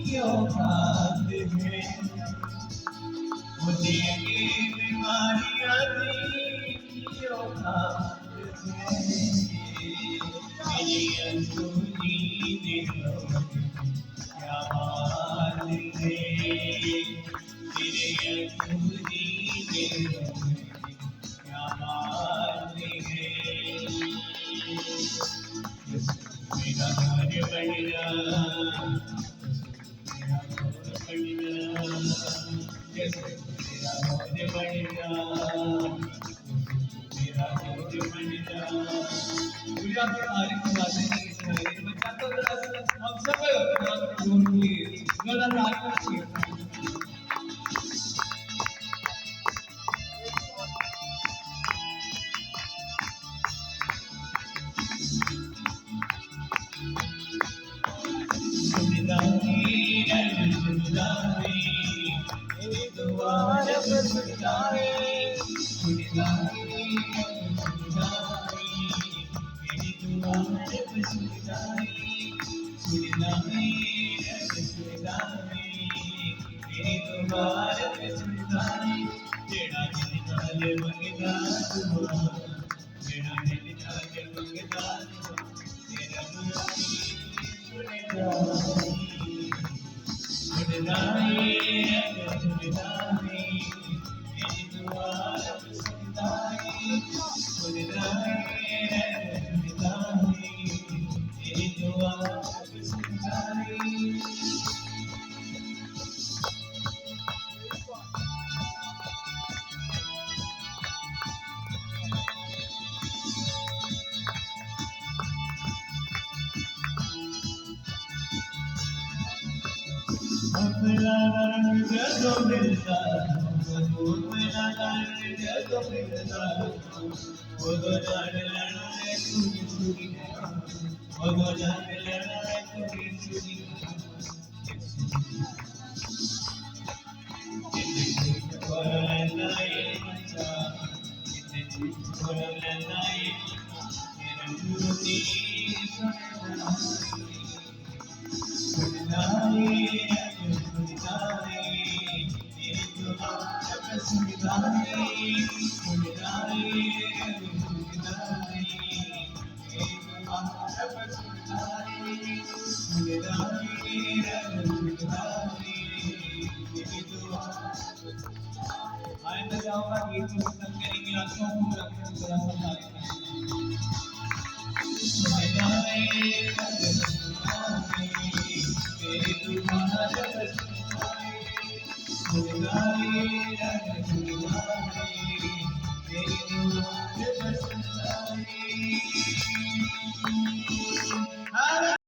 औकात है मुझे ये बीमारियां की औकात है मेरी अनसुनी दिलों क्या हाल है मेरे अनसुनी दिलों क्या हाल है मेरा घर बढ़िया मेरा घर बढ़िया जैसे मेरा घर बढ़िया मेरा घर बढ़िया पूजा के तारीफ की बातें नहीं कर रहे हैं बच्चा तो जरा हम सब बोलिए गला तारीफ कीजिए